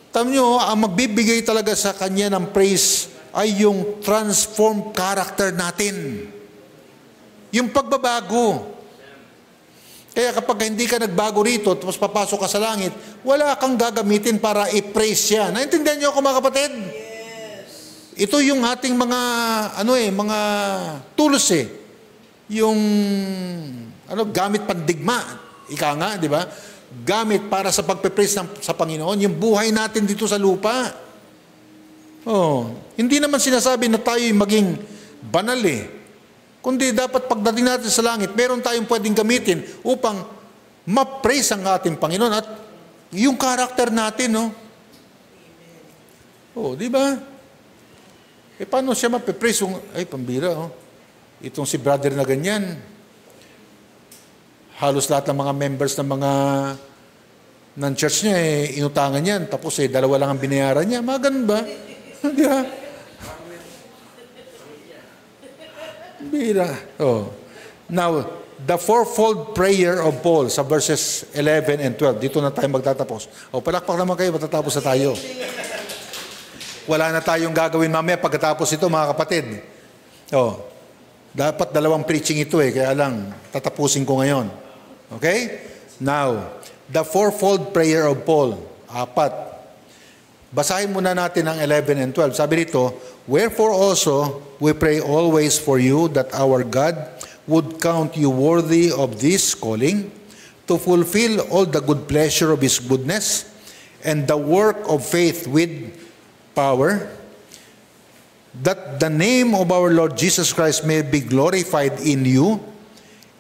Speaker 1: Tama nyo, ang magbibigay talaga sa Kanya ng praise ay yung transformed character natin. Yung pagbabago. Kaya kapag hindi ka nagbago rito, tapos papasok ka sa langit, wala kang gagamitin para i-praise siya. Naintindihan niyo ako mga kapatid?
Speaker 2: Yes.
Speaker 1: Ito yung ating mga, mga tools eh. Yung, gamit pandigma. Ika nga, di ba? Gamit para sa pagpe-praise sa Panginoon, yung buhay natin dito sa lupa. Oh, hindi naman sinasabi na tayo'y maging banal eh. Kundi dapat pagdating natin sa langit, meron tayong pwedeng gamitin upang ma-praise ang ating Panginoon at yung karakter natin, no? Oh, di ba? Paano siya ma-praise? Ay, pambira, oh. Itong si brother na ganyan. Halos lahat ng mga members ng church niya, inutangan yan. Tapos, dalawa lang ang binayaran niya. Mga ganun ba? Di ba? Bira. Oh. Now, the fourfold prayer of Paul sa verses 11 and 12. Dito na tayo magtatapos. Palakpak naman kayo, matatapos na tayo. Wala na tayong gagawin mamaya pagkatapos ito, mga kapatid. Dapat dalawang preaching ito kaya lang tatapusin ko ngayon. Okay? Now, the fourfold prayer of Paul. 4. Basahin muna natin ang 11 and 12. Sabi rito, "Wherefore also we pray always for you that our God would count you worthy of this calling, to fulfill all the good pleasure of His goodness, and the work of faith with power, that the name of our Lord Jesus Christ may be glorified in you,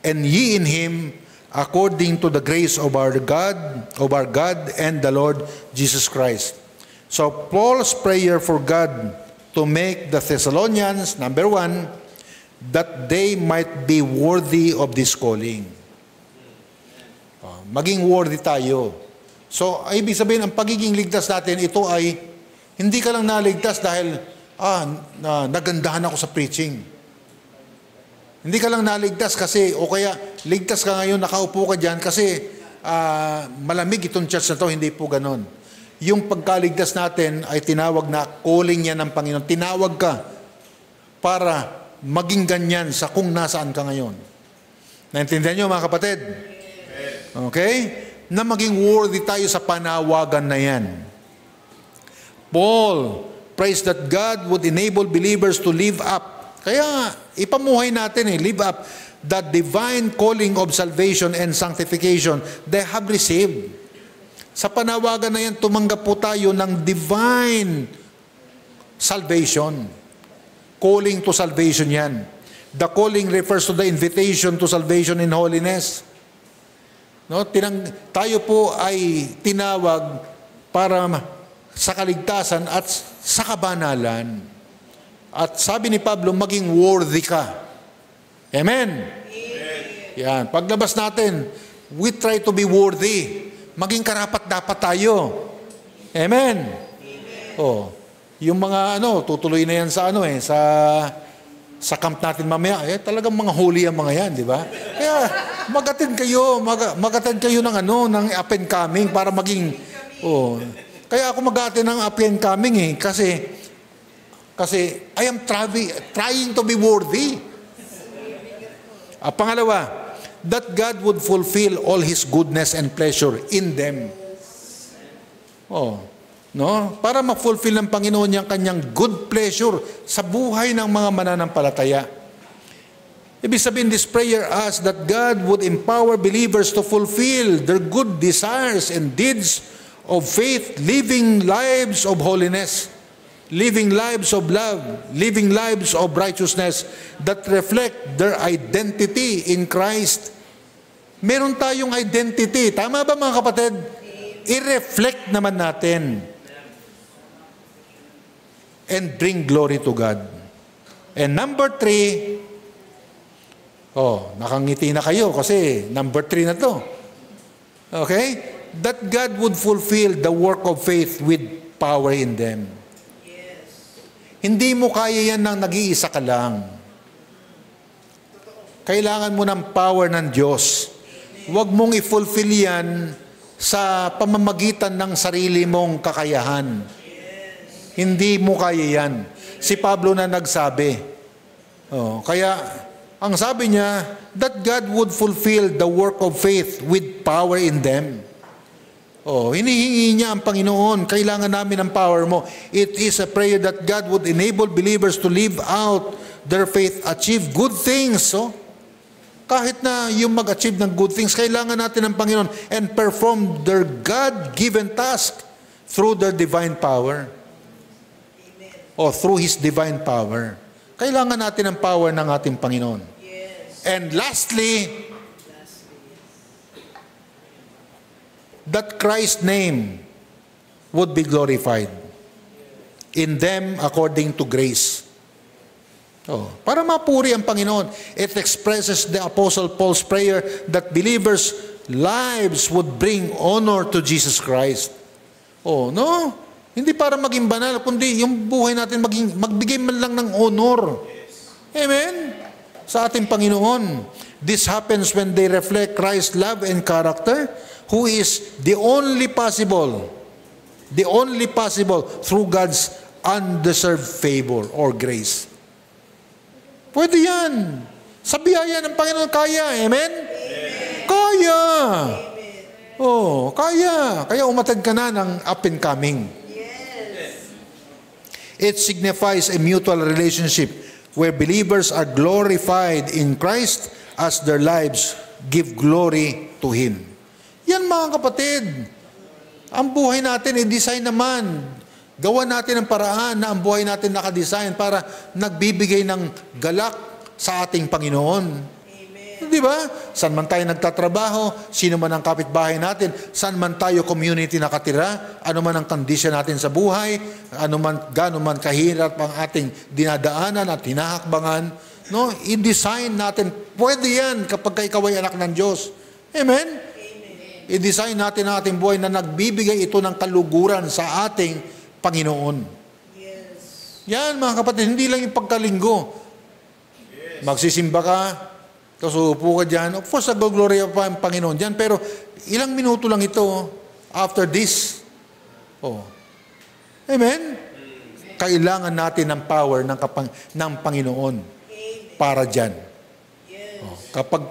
Speaker 1: and ye in Him, according to the grace of our God and the Lord Jesus Christ." So Paul's prayer for God to make the Thessalonians, number one, that they might be worthy of this calling. Maging worthy tayo. So, ibig sabihin, ang pagiging ligtas natin, ito ay, hindi ka lang naligtas dahil, nagandahan ako sa preaching. Hindi ka lang naligtas kasi, o kaya, ligtas ka ngayon, nakaupo ka dyan kasi, malamig itong church na to, hindi po ganon. Yung pagkaligtas natin ay tinawag na calling yan ng Panginoon. Tinawag ka para maging ganyan sa kung nasaan ka ngayon. Naintindihan nyo mga kapatid? Okay? Na maging worthy tayo sa panawagan na yan. Paul prays that God would enable believers to live up. Kaya ipamuhay natin live up the divine calling of salvation and sanctification they have received. Sa panawagan na yan, tumanggap po tayo ng divine salvation. Calling to salvation yan. The calling refers to the invitation to salvation in holiness. No? Tayo po ay tinawag para sa kaligtasan at sa kabanalan. At sabi ni Pablo, maging worthy ka. Amen? Yan. Paglabas natin, we try to be worthy. Maging karapat-dapat tayo. Amen? Oh, yung mga tutuloy na yan sa sa camp natin mamaya, talagang mga holy ang mga yan, di ba? Kaya mag-attend kayo ng up and coming para maging kaya ako mag-attend ng up and coming kasi I am trying to be worthy. Pangalawa, that God would fulfill all His goodness and pleasure in them. Para ma-fulfill ng Panginoon yung kanyang good pleasure sa buhay ng mga mananampalataya. Ibig sabihin, this prayer asks that God would empower believers to fulfill their good desires and deeds of faith, living lives of holiness, living lives of love, living lives of righteousness that reflect their identity in Christ. Meron tayong identity. Tama ba mga kapatid? I-reflect naman natin. And bring glory to God. And number 3, nakangiti na kayo kasi number 3 na to. Okay? That God would fulfill the work of faith with power in them. Yes. Hindi mo kaya yan ng nag-iisa ka lang. Kailangan mo ng power ng Diyos. Huwag mong i-fulfill yan sa pamamagitan ng sarili mong kakayahan. Hindi mo kaya yan. Si Pablo na nagsabi. Kaya, ang sabi niya, that God would fulfill the work of faith with power in them. Hinihingi niya ang Panginoon, kailangan namin ang power mo. It is a prayer that God would enable believers to live out their faith, achieve good things. Kahit na yung mag-achieve ng good things, kailangan natin ng Panginoon and perform their God-given task through their divine power. O through His divine power. Kailangan natin ang power ng ating Panginoon. Yes. And lastly, that Christ's name would be glorified in them according to grace. Para mapuri ang Panginoon. It expresses the Apostle Paul's prayer that believers' lives would bring honor to Jesus Christ. Hindi para maging banal, kundi yung buhay natin magbigay man lang ng honor. Amen? Sa ating Panginoon. This happens when they reflect Christ's love and character, who is the only possible through God's undeserved favor or grace. Pwede yan. Sa biyaya ng Panginoon, kaya. Amen? Kaya. Kaya. Kaya umatad ka na ng up and coming. It signifies a mutual relationship where believers are glorified in Christ as their lives give glory to Him. Yan mga kapatid. Ang buhay natin, i-design naman. Gawa natin ang paraan na ang buhay natin nakadesign para nagbibigay ng galak sa ating Panginoon. Di ba? Saan man tayo nagtatrabaho, sino man ang kapitbahay natin, saan man tayo community nakatira, ano man ang kondisyon natin sa buhay, gaano man kahirap ang ating dinadaanan at hinahakbangan, no? I-design natin. Pwede yan kapag ikaw ay anak ng Diyos. Amen? I-design natin ang ating buhay na nagbibigay ito ng kaluguran sa ating Panginoon.
Speaker 2: Yes.
Speaker 1: Yan mga kapatid, hindi lang yung pagkalinggo. Magsisimba ka, kasupo ka dyan. Of course, nag-glory pa ang Panginoon dyan, pero ilang minuto lang ito after this. Oh. Amen? Kailangan natin ng power ng Panginoon para dyan. Oh. Kapag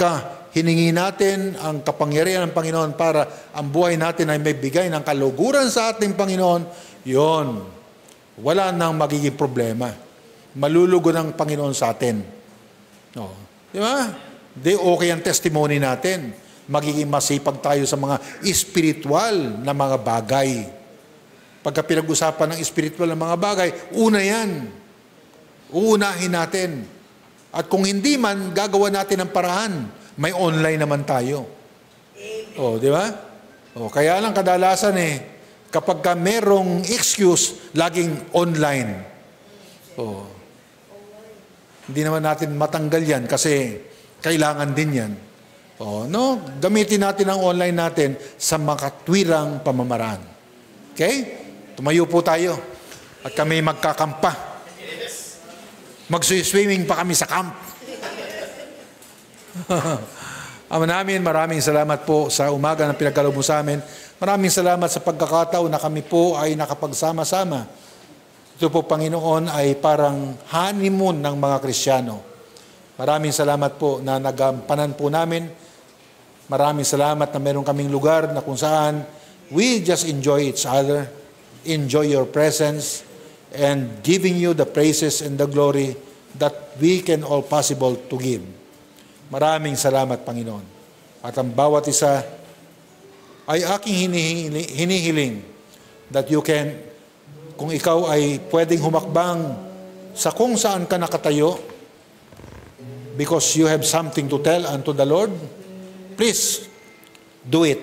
Speaker 1: hiningi natin ang kapangyarihan ng Panginoon para ang buhay natin ay may bigay ng kaluguran sa ating Panginoon, yon, wala nang magiging problema. Malulugo ng Panginoon sa atin. Oh. Di ba? Okay ang testimony natin. Magiging masipag tayo sa mga spiritual na mga bagay. Pagka pinag-usapan ng spiritual na mga bagay, una yan. Uunahin natin. At kung hindi man, gagawa natin ng paraan. May online naman tayo. Oh, di ba? Oh, kaya lang kadalasan kapag ka merong excuse, laging online. Oh. Hindi naman natin matanggal yan kasi kailangan din yan. Oh, no? Gamitin natin ang online natin sa makatwirang pamamaraan. Okay? Tumayo po tayo at kami magkakampa. Mag-swimming pa kami sa camp. Ama namin, maraming salamat po sa umaga na pinagkaloob mo sa amin. Maraming salamat sa pagkakataon na kami po ay nakapagsama-sama. Ito po, Panginoon, ay parang honeymoon ng mga Kristiyano. Maraming salamat po na nagampanan po namin. Maraming salamat na meron kaming lugar na kung saan we just enjoy each other, enjoy your presence, and giving you the praises and the glory that we can all possible to give. Maraming salamat, Panginoon. At ang bawat isa ay aking hinihiling that you can, kung ikaw ay pwedeng humakbang sa kung saan ka nakatayo because you have something to tell unto the Lord, please do it.